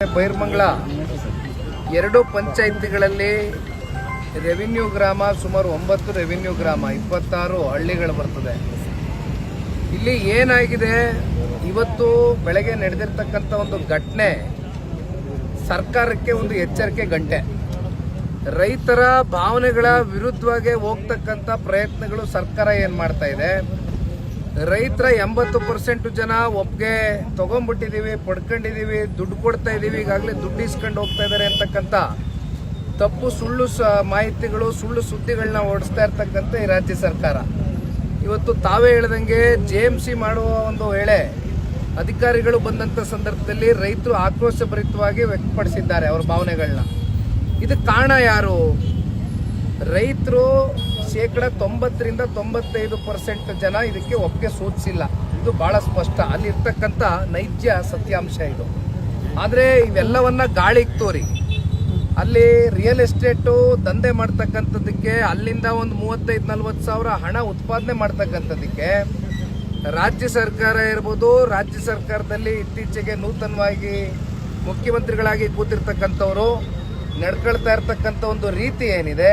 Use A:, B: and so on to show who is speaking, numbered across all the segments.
A: ಬೈರ್ಮಂಗಲ ಎರಡು ಪಂಚಾಯಿತಿಗಳಲ್ಲಿ ರೆವಿನ್ಯೂ ಗ್ರಾಮ ಸುಮಾರು 9 ರೆವಿನ್ಯೂ ಗ್ರಾಮ 26 ಹಳ್ಳಿಗಳು ಬರ್ತದೆ. ಇಲ್ಲಿ ಏನಾಗಿದೆ, ಇವತ್ತು ಬೆಳಗ್ಗೆ ನಡೆದಿರ್ತಕ್ಕಂಥ ಒಂದು ಘಟನೆ ಸರ್ಕಾರಕ್ಕೆ ಒಂದು ಎಚ್ಚರಿಕೆ ಗಂಟೆ. ರೈತರ ಭಾವನೆಗಳ ವಿರುದ್ಧವಾಗಿ ಹೋಗ್ತಕ್ಕಂಥ ಪ್ರಯತ್ನಗಳು ಸರ್ಕಾರ ಏನು ಮಾಡ್ತಾ ಇದೆ. ರೈತರ 80% ಜನ ಒಪ್ಪಿಗೆ ತಗೊಂಡ್ಬಿಟ್ಟಿದ್ದೀವಿ, ಪಡ್ಕೊಂಡಿದ್ದೀವಿ, ದುಡ್ಡು ಕೊಡ್ತಾ ಇದ್ದೀವಿ, ಈಗಾಗಲೇ ದುಡ್ಡು ಇಸ್ಕೊಂಡು ಹೋಗ್ತಾ ಇದ್ದಾರೆ ಅಂತಕ್ಕಂಥ ತಪ್ಪು ಸುಳ್ಳು ಮಾಹಿತಿಗಳು, ಸುಳ್ಳು ಸುದ್ದಿಗಳನ್ನ ಓಡಿಸ್ತಾ ಇರ್ತಕ್ಕಂಥ ಈ ರಾಜ್ಯ ಸರ್ಕಾರ ಇವತ್ತು ತಾವೇ ಹೇಳ್ದಂಗೆ JMC ಮಾಡುವ ಒಂದು ವೇಳೆ ಅಧಿಕಾರಿಗಳು ಬಂದಂಥ ಸಂದರ್ಭದಲ್ಲಿ ರೈತರು ಆಕ್ರೋಶಭರಿತವಾಗಿ ವ್ಯಕ್ತಪಡಿಸಿದ್ದಾರೆ ಅವರ ಭಾವನೆಗಳನ್ನ. ಇದಕ್ಕೆ ಕಾರಣ ಯಾರು? ರೈತರು 90% 95% ಜನ ಇದಕ್ಕೆ ಒಪ್ಪಿಗೆ ಸೂಚಿಸಿಲ್ಲ. ಇದು ಬಹಳ ಸ್ಪಷ್ಟ, ಅಲ್ಲಿರ್ತಕ್ಕಂಥ ನೈಜ ಸತ್ಯಾಂಶ ಇದು. ಆದರೆ ಇವೆಲ್ಲವನ್ನ ಗಾಳಿಗೆ ತೋರಿ ಅಲ್ಲಿ ರಿಯಲ್ ಎಸ್ಟೇಟು ದಂಧೆ ಮಾಡ್ತಕ್ಕಂಥದ್ದಕ್ಕೆ ಅಲ್ಲಿಂದ ಒಂದು 35-40 ಸಾವಿರ ಹಣ ಉತ್ಪಾದನೆ ಮಾಡ್ತಕ್ಕಂಥದ್ದಕ್ಕೆ ರಾಜ್ಯ ಸರ್ಕಾರ ಇರ್ಬೋದು, ರಾಜ್ಯ ಸರ್ಕಾರದಲ್ಲಿ ಇತ್ತೀಚೆಗೆ ನೂತನವಾಗಿ ಮುಖ್ಯಮಂತ್ರಿಗಳಾಗಿ ಕೂತಿರ್ತಕ್ಕಂಥವರು ನಡ್ಕೊಳ್ತಾ ಇರ್ತಕ್ಕಂಥ ಒಂದು ರೀತಿ ಏನಿದೆ,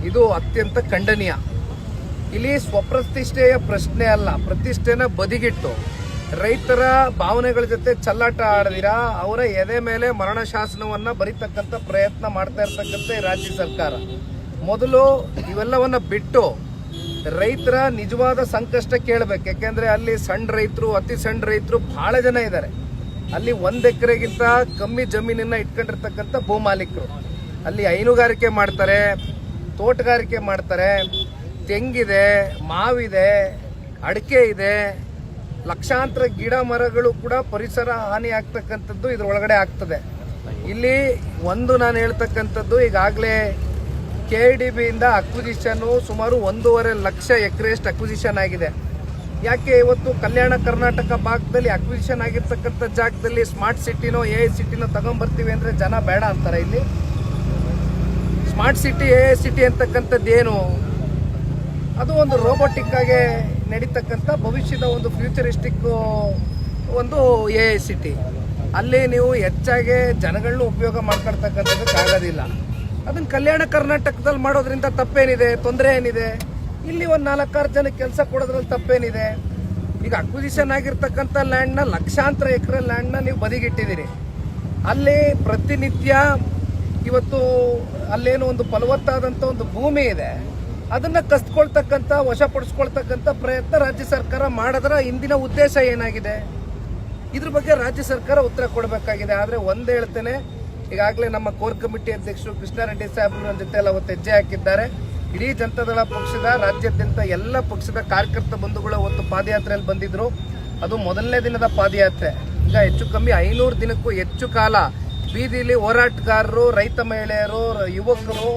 A: ಇದು ಅತ್ಯಂತ ಖಂಡನೀಯ. ಇಲ್ಲಿ ಸ್ವಪ್ರತಿಷ್ಠೆಯ ಪ್ರಶ್ನೆ ಅಲ್ಲ, ಪ್ರತಿಷ್ಠೆನ ಬದಿಗಿಟ್ಟು ರೈತರ ಭಾವನೆಗಳ ಜೊತೆ ಚಲ್ಲಾಟ ಆಡದಿರಾ ಅವರ ಎದೆ ಮೇಲೆ ಮರಣ ಶಾಸನವನ್ನ ಬರೀತಕ್ಕಂಥ ಪ್ರಯತ್ನ ಮಾಡ್ತಾ ಇರ್ತಕ್ಕಂಥ ರಾಜ್ಯ ಸರ್ಕಾರ ಮೊದಲು ಇವೆಲ್ಲವನ್ನ ಬಿಟ್ಟು ರೈತರ ನಿಜವಾದ ಸಂಕಷ್ಟ ಕೇಳಬೇಕು. ಯಾಕೆಂದ್ರೆ ಅಲ್ಲಿ ಸಣ್ಣ ರೈತರು, ಅತಿ ಸಣ್ಣ ರೈತರು ಬಹಳ ಜನ ಇದ್ದಾರೆ. ಅಲ್ಲಿ 1 ಎಕರೆಗಿಂತ ಕಮ್ಮಿ ಜಮೀನನ್ನ ಇಟ್ಕೊಂಡಿರ್ತಕ್ಕಂಥ ಭೂಮಾಲೀಕರು ಅಲ್ಲಿ ಹೈನುಗಾರಿಕೆ ಮಾಡ್ತಾರೆ, ತೋಟಗಾರಿಕೆ ಮಾಡ್ತಾರೆ, ತೆಂಗಿದೆ, ಮಾವಿದೆ, ಅಡಿಕೆ ಇದೆ, ಲಕ್ಷಾಂತರ ಗಿಡ ಮರಗಳು ಕೂಡ ಪರಿಸರ ಹಾನಿ ಆಗ್ತಕ್ಕಂಥದ್ದು ಇದ್ರೊಳಗಡೆ ಆಗ್ತದೆ. ಇಲ್ಲಿ ಒಂದು ನಾನು ಹೇಳ್ತಕ್ಕಂಥದ್ದು, ಈಗಾಗಲೇ KDBಯಿಂದ ಅಕ್ವಿಸಿಷನ್ ಸುಮಾರು 1.5 ಲಕ್ಷ ಎಕರೆಯಷ್ಟು ಅಕ್ವಿಸಿಷನ್ ಆಗಿದೆ. ಯಾಕೆ ಇವತ್ತು ಕಲ್ಯಾಣ ಕರ್ನಾಟಕ ಭಾಗದಲ್ಲಿ ಅಕ್ವಿಸಿಷನ್ ಆಗಿರ್ತಕ್ಕಂಥ ಜಾಗದಲ್ಲಿ ಸ್ಮಾರ್ಟ್ ಸಿಟಿನೋ AI ಸಿಟಿನೋ ತಗೊಂಡ್ಬರ್ತೀವಿ ಅಂದ್ರೆ ಜನ ಬೇಡ ಅಂತಾರೆ. ಇಲ್ಲಿ ಸ್ಮಾರ್ಟ್ ಸಿಟಿ AI ಸಿಟಿ ಅಂತಕ್ಕಂಥದ್ದು ಏನು? ಅದು ಒಂದು ರೋಬೋಟಿಕ್ ಆಗಿ ನಡೀತಕ್ಕಂಥ ಭವಿಷ್ಯದ ಒಂದು ಫ್ಯೂಚರಿಸ್ಟಿಕ್ ಒಂದು AI ಸಿಟಿ. ಅಲ್ಲಿ ನೀವು ಹೆಚ್ಚಾಗಿ ಜನಗಳನ್ನ ಉಪಯೋಗ ಮಾಡ್ಕೊಳ್ತಕ್ಕಂಥದ್ದಕ್ಕೆ ಆಗೋದಿಲ್ಲ. ಅದನ್ನ ಕಲ್ಯಾಣ ಕರ್ನಾಟಕದಲ್ಲಿ ಮಾಡೋದ್ರಿಂದ ತಪ್ಪೇನಿದೆ, ತೊಂದರೆ ಏನಿದೆ? ಇಲ್ಲಿ ಒಂದು 4-6 ಜನಕ್ಕೆ ಕೆಲಸ ಕೊಡೋದ್ರಲ್ಲಿ ತಪ್ಪೇನಿದೆ? ಈಗ ಅಕ್ವಿಸಿಷನ್ ಆಗಿರ್ತಕ್ಕಂಥ ಲ್ಯಾಂಡ್ನ ಲಕ್ಷಾಂತರ ಎಕರೆ ಲ್ಯಾಂಡ್ನ ನೀವು ಬದಿಗಿಟ್ಟಿದ್ದೀರಿ. ಅಲ್ಲಿ ಪ್ರತಿನಿತ್ಯ ಇವತ್ತು ಅಲ್ಲೇನು ಒಂದು ಫಲವತ್ತಾದಂಥ ಒಂದು ಭೂಮಿ ಇದೆ, ಅದನ್ನ ಕಸ್ಕೊಳ್ತಕ್ಕಂಥ, ವಶಪಡಿಸ್ಕೊಳ್ತಕ್ಕಂಥ ಪ್ರಯತ್ನ ರಾಜ್ಯ ಸರ್ಕಾರ ಮಾಡಿದ್ರ ಹಿಂದಿನ ಉದ್ದೇಶ ಏನಾಗಿದೆ? ಇದ್ರ ಬಗ್ಗೆ ರಾಜ್ಯ ಸರ್ಕಾರ ಉತ್ತರ ಕೊಡಬೇಕಾಗಿದೆ. ಆದರೆ ಒಂದು ಹೇಳ್ತೇನೆ, ಈಗಾಗಲೇ ನಮ್ಮ ಕೋರ್ ಕಮಿಟಿ ಅಧ್ಯಕ್ಷರು ಕೃಷ್ಣಾರೆಡ್ಡಿ ಸಾಹೇಬರು ನನ್ನ ಜೊತೆ ಎಲ್ಲ ಅವತ್ತು ಹೆಜ್ಜೆ ಹಾಕಿದ್ದಾರೆ. ಇಡೀ ಜನತಾದಳ ಪಕ್ಷದ ರಾಜ್ಯಾದ್ಯಂತ ಎಲ್ಲ ಪಕ್ಷದ ಕಾರ್ಯಕರ್ತ ಬಂಧುಗಳು ಅವತ್ತು ಪಾದಯಾತ್ರೆಯಲ್ಲಿ ಬಂದಿದ್ರು. ಅದು ಮೊದಲನೇ ದಿನದ ಪಾದಯಾತ್ರೆ. ಈಗ ಹೆಚ್ಚು ಕಮ್ಮಿ 500 ದಿನಕ್ಕೂ ಹೆಚ್ಚು ಕಾಲ ಬೀದಿಲಿ ಹೋರಾಟಗಾರರು, ರೈತ ಮಹಿಳೆಯರು, ಯುವಕರು,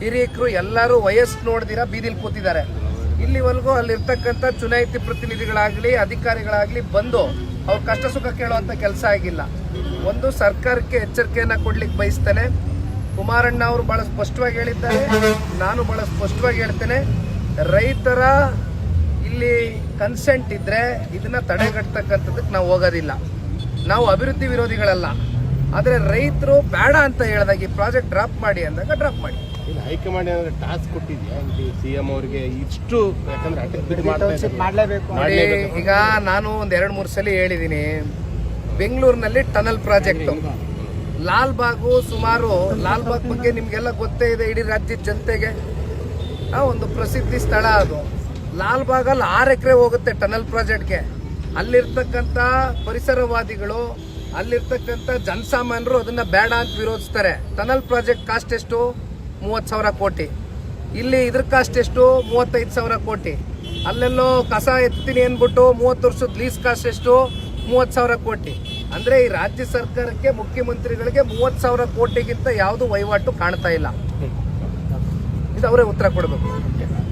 A: ಹಿರಿಯಕರು ಎಲ್ಲರೂ ವಯಸ್ಸು ನೋಡಿದಿರ ಬೀದಿಲಿ ಕೂತಿದ್ದಾರೆ. ಇಲ್ಲಿವರೆಗೂ ಅಲ್ಲಿರ್ತಕ್ಕಂಥ ಚುನಾಯಿತ ಪ್ರತಿನಿಧಿಗಳಾಗಲಿ ಅಧಿಕಾರಿಗಳಾಗಲಿ ಬಂದು ಅವ್ರ ಕಷ್ಟ ಸುಖ ಕೇಳುವಂತ ಕೆಲಸ ಆಗಿಲ್ಲ. ಒಂದು ಸರ್ಕಾರಕ್ಕೆ ಎಚ್ಚರಿಕೆಯನ್ನ ಕೊಡ್ಲಿಕ್ಕೆ ಬಯಸ್ತೇನೆ. ಕುಮಾರಣ್ಣ ಅವರು ಬಹಳ ಸ್ಪಷ್ಟವಾಗಿ ಹೇಳಿದ್ದಾರೆ, ನಾನು ಬಹಳ ಸ್ಪಷ್ಟವಾಗಿ ಹೇಳ್ತೇನೆ, ರೈತರ ಇಲ್ಲಿ ಕನ್ಸೆಂಟ್ ಇದ್ರೆ ಇದನ್ನ ತಡೆಗಟ್ಟತಕ್ಕಂಥದ್ದಕ್ಕೆ ನಾವು ಹೋಗೋದಿಲ್ಲ. ನಾವು ಅಭಿವೃದ್ಧಿ ವಿರೋಧಿಗಳಲ್ಲ. ಆದರೆ ರೈತರು ಬೇಡ ಅಂತ ಹೇಳಿದಾಗ ಈ ಪ್ರಾಜೆಕ್ಟ್ ಡ್ರಾಪ್ ಮಾಡಿ ಅಂದಾಗ ಡ್ರಾಪ್ ಮಾಡಿ.
B: ಹೈಕಮಾಂಡ್ ಏನಾದ್ರು ಟಾಸ್ಕ್ ಕೊಟ್ಟಿದ್ಯಾ CM ಅವರಿಗೆ? ಇಷ್ಟು
A: ಈಗ ನಾನು ಒಂದ್ 2-3 ಸಲ ಹೇಳಿದ್ದೀನಿ, ಬೆಂಗಳೂರಿನಲ್ಲಿ ಟನಲ್ ಪ್ರಾಜೆಕ್ಟ್ ಲಾಲ್ಬಾಗು, ಸುಮಾರು ಲಾಲ್ಬಾಗ್ ಬಗ್ಗೆ ನಿಮ್ಗೆಲ್ಲ ಗೊತ್ತೇ ಇದೆ, ಇಡೀ ರಾಜ್ಯದ ಜನತೆಗೆ ಒಂದು ಪ್ರಸಿದ್ಧಿ ಸ್ಥಳ ಅದು. ಲಾಲ್ಬಾಗಲ್ಲಿ 6 ಎಕರೆ ಹೋಗುತ್ತೆ ಟನಲ್ ಪ್ರಾಜೆಕ್ಟ್ಗೆ. ಅಲ್ಲಿರ್ತಕ್ಕಂಥ ಪರಿಸರವಾದಿಗಳು, ಅಲ್ಲಿರ್ತಕ್ಕಂಥ ಜನಸಾಮಾನ್ಯರು ಅದನ್ನ ಬೇಡ ಅಂತ ವಿರೋಧಿಸ್ತಾರೆ. ಟನಲ್ ಪ್ರಾಜೆಕ್ಟ್ ಕಾಸ್ಟ್ ಎಷ್ಟು? 30,000 ಕೋಟಿ. ಇಲ್ಲಿ ಇದ್ರ ಕಾಸ್ಟ್ ಎಷ್ಟು? 35,000 ಕೋಟಿ. ಅಲ್ಲೆಲ್ಲೋ ಕಸ ಎತ್ತೀನಿ ಅಂದ್ಬಿಟ್ಟು 30 ವರ್ಷದ ಲೀಸ್ ಕಾಸ್ಟ್ ಎಷ್ಟು? 30,000 ಕೋಟಿ. ಅಂದ್ರೆ ಈ ರಾಜ್ಯ ಸರ್ಕಾರಕ್ಕೆ, ಮುಖ್ಯಮಂತ್ರಿಗಳಿಗೆ 30,000 ಕೋಟಿಗಿಂತ ಯಾವುದು ವಹಿವಾಟು ಕಾಣ್ತಾ ಇಲ್ಲ. ಇದು ಅವರೇ ಉತ್ತರ ಕೊಡಬೇಕು.